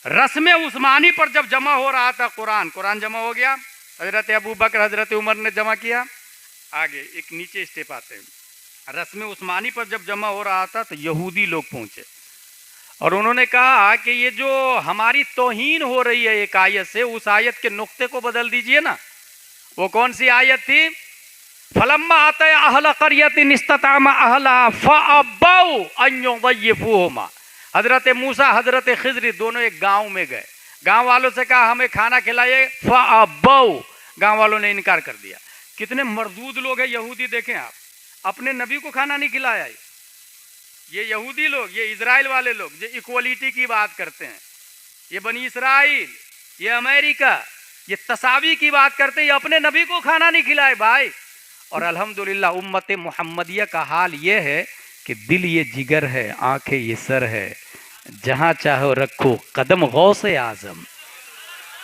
रस्म उस्मानी पर जब जमा हो रहा था कुरान जमा हो गया, हजरत अबू बकर हजरत उमर ने जमा किया। आगे एक नीचे स्टेप आते हैं। रस्म उस्मानी पर जब जमा हो रहा था तो यहूदी लोग पहुंचे और उन्होंने कहा कि ये जो हमारी तौहीन हो रही है एक आयत से, उस आयत के नुक्ते को बदल दीजिए ना। वो कौन सी आयत थी? फलम्मा आता अहल क़रियतिन इस्ततामा अहला फअबौ अन युज़य्यिफूहुमा। हजरत मूसा हजरत खिज़र दोनों एक गांव में गए, गांव वालों से कहा हमें खाना खिलाइए, फअबौ, गांव वालों ने इनकार कर दिया। कितने मरदूद लोग हैं यहूदी, देखें आप, अपने नबी को खाना नहीं खिलाया। ये यहूदी लोग, ये इजराइल वाले लोग जो इक्वलिटी की बात करते हैं, ये बनी इसराइल, ये अमेरिका, ये तसावी की बात करते हैं, ये अपने नबी को खाना नहीं खिलाए भाई। और अल्हम्दुलिल्लाह उम्मत मुहम्मदिया का हाल ये है कि दिल ये जिगर है, आंखें ये सर है, जहां चाहो रखो कदम गौसे आजम।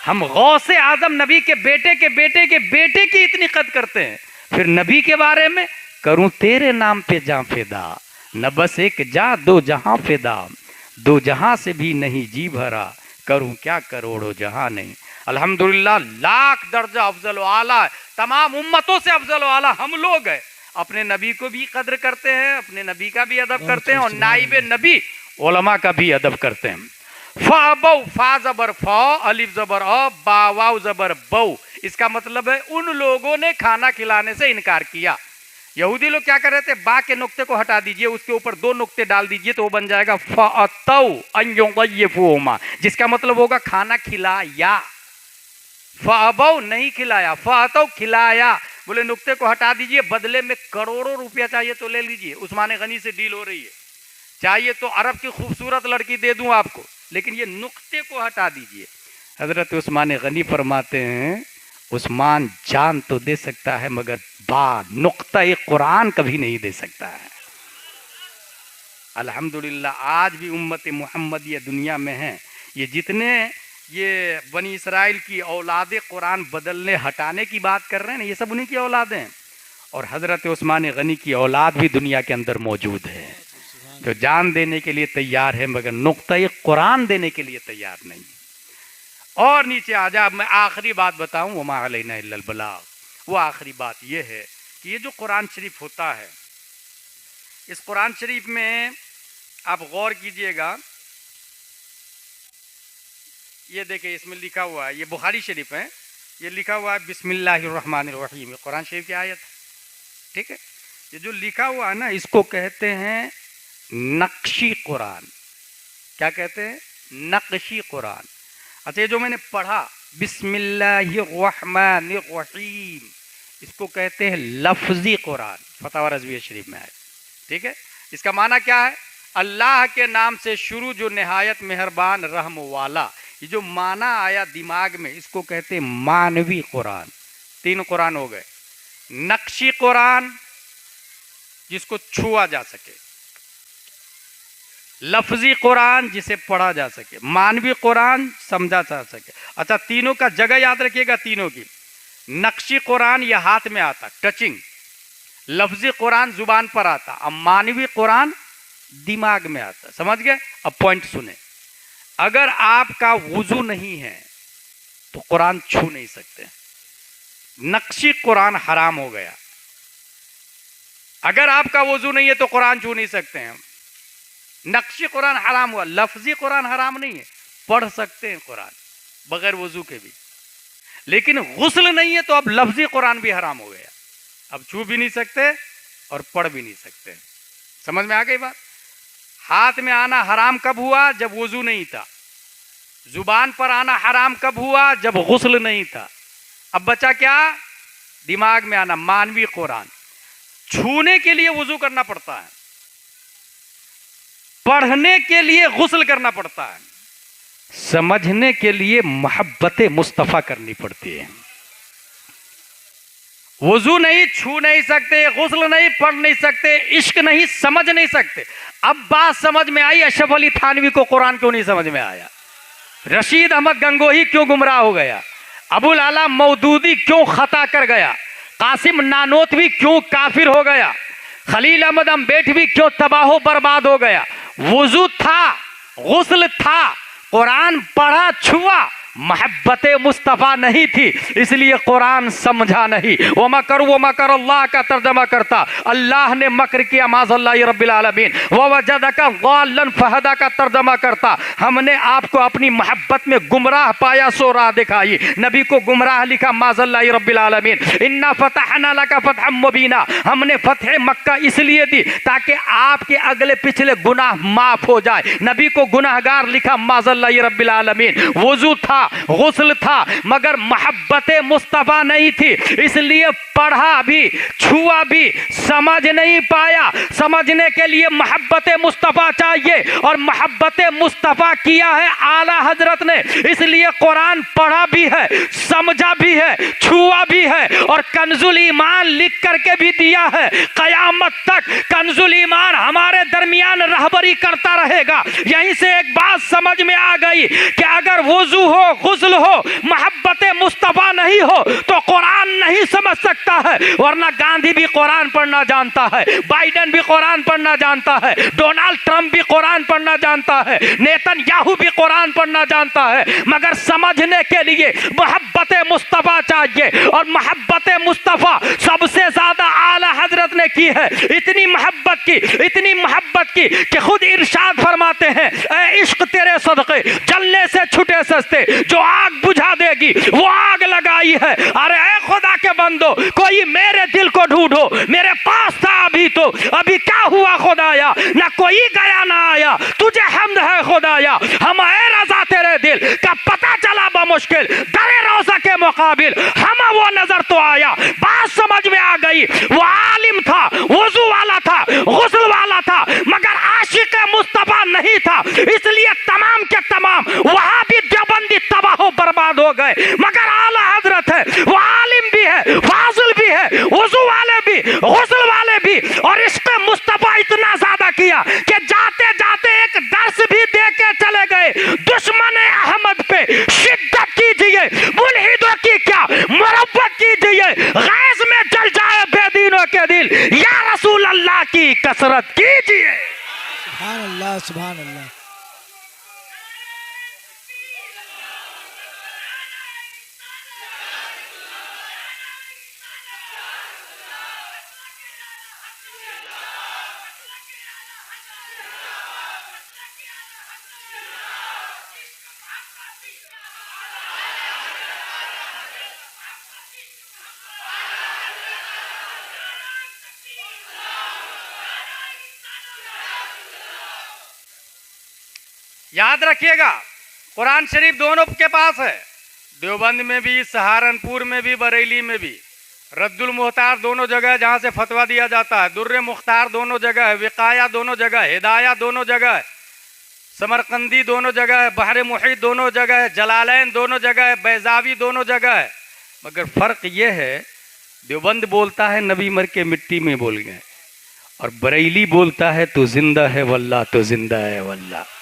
हम गौसे आजम नबी के बेटे के बेटे के बेटे की इतनी कद करते हैं, फिर नबी के बारे में करूं तेरे नाम पे जां फिदा, न बस एक जा दो जहां फिदा, दो जहां से भी नहीं जी भरा, करूं क्या करोड़ों जहां नहीं। अल्हम्दुलिल्लाह लाख दर्जा अफजल आला, तमाम उम्मतों से अफजल आला हम लोग हैं। अपने नबी को भी कद्र करते हैं, अपने नबी का भी अदब करते हैं और नाइबे नबी उलमा का भी अदब करते हैं। फ़अबौ, फा जबर फ, अलिफ जबर अ, बा वाव जबर बौ। इसका मतलब है उन लोगों ने खाना खिलाने से इनकार किया। यहूदी लोग क्या कर रहे थे? बा के नुक्ते को हटा दीजिए, उसके ऊपर दो नुक्ते डाल दीजिए तो वो बन जाएगा फ़अतौ अन युज़य्यिफूहुमा, जिसका मतलब होगा खाना खिलाया। फ़अबौ नहीं खिलाया, फ़अतौ खिलाया। बोले नुक्ते को हटा दीजिए, बदले में करोड़ों रुपया चाहिए तो ले लीजिए, उस्मान गनी से डील हो रही है, चाहिए तो अरब की खूबसूरत लड़की दे दूं आपको, लेकिन ये नुक्ते को हटा दीजिए। हजरत उस्मान गनी फरमाते हैं उस्मान जान तो दे सकता है मगर बा नुक्ता कुरान कभी नहीं दे सकता है। अल्हम्दुलिल्लाह आज भी उम्मत मुहम्मदिया दुनिया में है। ये जितने ये बनी इसराइल की औलादे कुरान बदलने हटाने की बात कर रहे हैं ना, ये सब उन्हीं की औलादें हैं। और हजरत उस्मान गनी की औलाद भी दुनिया के अंदर मौजूद है जो जान देने के लिए तैयार है मगर नुक्ता कुरान देने के लिए तैयार नहीं। और नीचे आ जा, मैं आखिरी बात बताऊं, वमा अलैना इल्लल बलाग। वो आखिरी बात ये है कि ये जो कुरान शरीफ होता है, इस कुरान शरीफ में आप गौर कीजिएगा, ये देखिए इसमें लिखा हुआ है, ये बुखारी शरीफ है, ये लिखा हुआ है बिस्मिल्लाहिर्रहमानिर्रहीम, कुरान शरीफ की आयत, ठीक है। ये जो लिखा हुआ है ना, इसको कहते हैं नक्शी कुरान। क्या कहते हैं? नक्शी कुरान। अच्छा, ये जो मैंने पढ़ा बिस्मिल्लाहिर्रहमानिर्रहीम, इसको कहते हैं लफ्जी कुरान, फतवा रज़विया शरीफ में है, ठीक है। इसका माना क्या है? अल्लाह के नाम से शुरू जो निहायत मेहरबान रहम वाला। ये जो माना आया दिमाग में, इसको कहते हैं मानवी कुरान। तीन कुरान हो गए। नक्शी कुरान जिसको छुआ जा सके, लफ्जी कुरान जिसे पढ़ा जा सके, मानवी कुरान समझा जा सके। अच्छा, तीनों का जगह याद रखिएगा, तीनों की। नक्शी कुरान ये हाथ में आता, टचिंग। लफ्जी कुरान जुबान पर आता, अब मानवी कुरान दिमाग में आता। समझ गए? अब पॉइंट सुने। अगर आपका वुजू नहीं है तो कुरान छू नहीं सकते, नक्शी कुरान हराम हो गया। अगर आपका वुजू नहीं है तो कुरान छू नहीं सकते हैं, नक्शी कुरान हराम हुआ। लफ्जी कुरान हराम नहीं है, पढ़ सकते हैं कुरान बगैर वजू के भी, लेकिन गुस्ल नहीं है तो अब लफ्जी कुरान भी हराम हो गया। अब छू भी नहीं सकते और पढ़ भी नहीं सकते। समझ में आ गई बात? हाथ में आना हराम कब हुआ? जब वजू नहीं था। जुबान पर आना हराम कब हुआ? जब गुस्ल नहीं था। अब बचा क्या? दिमाग में आना, मानवी कुरान। छूने के लिए वजू करना पड़ता है, पढ़ने के लिए गुस्ल करना पड़ता है, समझने के लिए मोहब्बत मुस्तफ़ा करनी पड़ती है। वजू नहीं, छू नहीं सकते, गुस्ल नहीं, पढ़ नहीं सकते, इश्क नहीं, समझ नहीं सकते। अब बात समझ में आई, अशरफ अली थानवी को कुरान क्यों नहीं समझ में आया? रशीद अहमद गंगोही क्यों गुमराह हो गया? अबुल आला मौदूदी क्यों खता कर गया? कासिम नानोतवी क्यों काफिर हो गया? खलील अहमद अम्बेडवी क्यों तबाह बर्बाद हो गया? वजू था, गुस्ल था, कुरान पढ़ा छुआ, मोहब्बत मुस्तफ़ा नहीं थी, इसलिए कुरान समझा नहीं। वो मकर अल्लाह का तर्जमा करता, अल्लाह ने मकर किया माज़ल्लाहि रब्बिल आलमीन। वो वजदका ज़ाल्लन फहदा का तर्जमा करता, हमने आपको अपनी मोहब्बत में गुमराह पाया सो राह दिखाई, नबी को गुमराह लिखा माज़ल्लाहि रब्बिल आलमीन। इन्ना फतहना लका फतहम मुबीना, हमने फतह मक्का इसलिए दी ताकि आपके अगले पिछले गुनाह माफ हो जाए, नबी को गुनाहगार लिखा माज़ल्लाहि रब्बिल आलमीन। वुजू था, गुस्ल था, मगर मोहब्बत मुस्तफ़ा नहीं थी, इसलिए पढ़ा भी छुआ भी समझ नहीं पाया। समझने के लिए मोहब्बत मुस्तफ़ा चाहिए, और मोहब्बत मुस्तफ़ा किया है आला हजरत ने, इसलिए कुरान पढ़ा भी है, समझा भी है, छुआ भी है, और कंजुल ईमान लिख करके भी दिया है। कयामत तक कंजुल ईमान हमारे दरमियान रहबरी करता रहेगा। यहीं से एक बात समझ में आ गई कि अगर वुजू हो, गुस्ल हो, मोहब्बत मुस्तफ़ा नहीं हो तो कुरान नहीं समझ सकता है। वरना गांधी भी कुरान पढ़ना जानता है, बाइडेन भी कुरान पढ़ना जानता है, डोनाल्ड ट्रंप भी कुरान पढ़ना जानता है, नेतन्याहू भी कुरान पढ़ना जानता है, मगर समझने के लिए मोहब्बत मुस्तफ़ा चाहिए। और मोहब्बत मुस्तफ़ा सबसे ज्यादा आला हजरत ने की है। इतनी मोहब्बत की, इतनी मोहब्बत की कि खुद इरशाद फरमाते हैं, ऐ इश्क तेरे सदक़े जलने से छुटे सस्ते, जो आग बुझा देगी वो आग लगाई है। अरे ऐ खुदा के बंदो, कोई मेरे दिल को ढूंढो, मेरे पास था अभी तो, अभी क्या हुआ खुदाया, ना कोई गया ना आया, तुझे हम्द है खुदाया। हम ऐ रज़ा तेरे दिल का पता चला बमुश्किल, दरे रोज़ा के मुकाबिल हम वो नजर तो आया। बात समझ में आ गई, वो आलिम था, वुजू वाला था, गुस्ल वाला था, मगर आशिक मुस्तफ़ा नहीं था, इसलिए तमाम के तमाम वहां भी देवबंदी तबाह बर्बाद हो गए। मगर आला हजरत है, वो आलिम भी है, फाजिल भी है, वुजू वाले भी, गुस्ल वाले भी, और इसके मुस्तफ़ा इतना ज्यादा किया कि जाते जाते एक दर्स भी दे के चले गए। दुश्मन अहमद पे शिद्दत कीजिए, मुल्हिदों की क्या मुरब्बत कीजिए, गैस में जल जाए बेदीनों के दिल, या रसूल अल्लाह की कसरत कीजिए। सुभान अल्लाह, सुभान अल्लाह। याद रखिएगा, कुरान शरीफ दोनों के पास है, देवबंद में भी, सहारनपुर में भी, बरेली में भी। रद्दुल मुख्तार दोनों जगह जहाँ से फतवा दिया जाता है, दुर्रे मुख्तार दोनों जगह है, विकाया दोनों जगह है, हिदाया दोनों जगह है, समरकंदी दोनों जगह है, बहर मुहीत दोनों जगह है, जलालैन दोनों जगह है, बैजावी दोनों जगह है। मगर फ़र्क ये है, देवबंद बोलता है नबी मर के मिट्टी में बोल गए, और बरेली बोलता है तो जिंदा है वल्लाह, तो जिंदा है वल्लाह।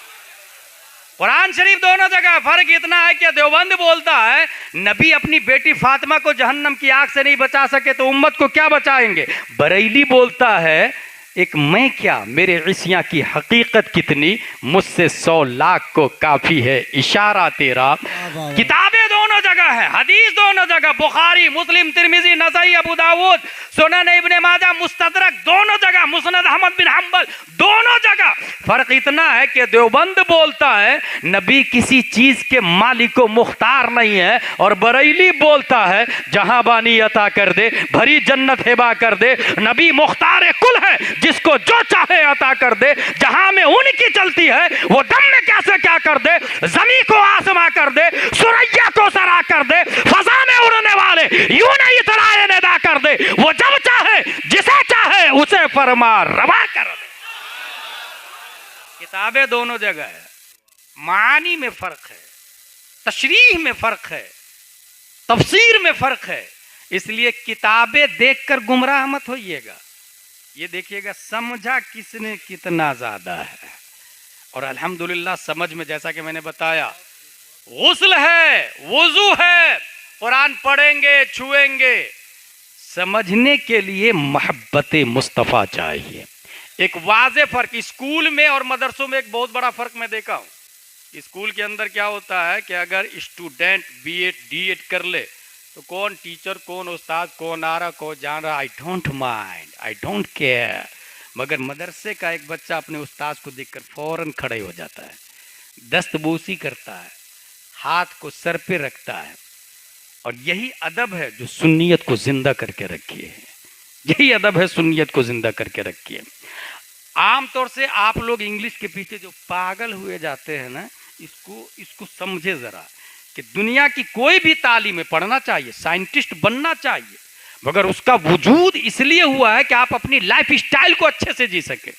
कुरान शरीफ दोनों जगह, फर्क इतना है कि देवबंद बोलता है नबी अपनी बेटी फातिमा को जहन्नम की आग से नहीं बचा सके तो उम्मत को क्या बचाएंगे। बरेली बोलता है एक मैं क्या, मेरे इसिया की हकीकत कितनी, मुझसे 100 लाख को काफी है इशारा तेरा। किताबें दोनों जगह है, हदीस दोनों जगह, बुखारी, मुस्लिम, तिरमिजी, नसाई, अबू दाऊद, सुनन इब्ने माजा, मुस्तदरक दोनों जगह, मुस्नद अहमद बिन हंबल दोनों जगह। फर्क इतना है कि देवबंद बोलता है नबी किसी चीज के मालिक मुख्तार नहीं है, और बरेली बोलता है जहां बानी अता कर दे, भरी जन्नत हिबा कर दे, नबी मुख्तार कुल है, जिसको जो चाहे अता कर दे, जहां में उनकी चलती है वो दम में कैसे क्या कर दे, जमी को आसमा कर दे, सुरैया को सरा कर दे, फजा में उड़ने वाले यूं नहीं तराए निदा कर दे, वो जब चाहे जिसे चाहे उसे फरमा रवा कर दे। किताबें दोनों जगह है, मानी में फर्क है, तशरीह में फर्क है, तफसीर में फर्क है, इसलिए किताबें देखकर गुमराह मत होइएगा। ये देखिएगा समझा किसने कितना ज्यादा है। और अल्हम्दुलिल्लाह समझ में, जैसा कि मैंने बताया, गुस्ल है, वुजू है, कुरान पढ़ेंगे, छुएंगे, समझने के लिए मोहब्बत मुस्तफ़ा चाहिए। एक वाज़े फर्क, स्कूल में और मदरसों में एक बहुत बड़ा फर्क मैं देखा हूं। स्कूल के अंदर क्या होता है कि अगर स्टूडेंट बीएड डीएड कर ले तो कौन टीचर, कौन उस्ताद, कौन आ रहा, कौन जा रहा, I don't mind, I don't care. मगर मदरसे का एक बच्चा अपने उस्ताद को देखकर फौरन खड़े हो जाता है, दस्तबोसी करता है, हाथ को सर पे रखता है। और यही अदब है जो सुन्नियत को जिंदा करके रखी है। यही अदब है सुन्नियत को जिंदा करके रखी है। आमतौर से आप लोग इंग्लिश के पीछे जो पागल हुए जाते हैं ना, इसको समझे जरा कि दुनिया की कोई भी तालीम में पढ़ना चाहिए, साइंटिस्ट बनना चाहिए, मगर उसका वजूद इसलिए हुआ है कि आप अपनी लाइफ स्टाइल को अच्छे से जी सके।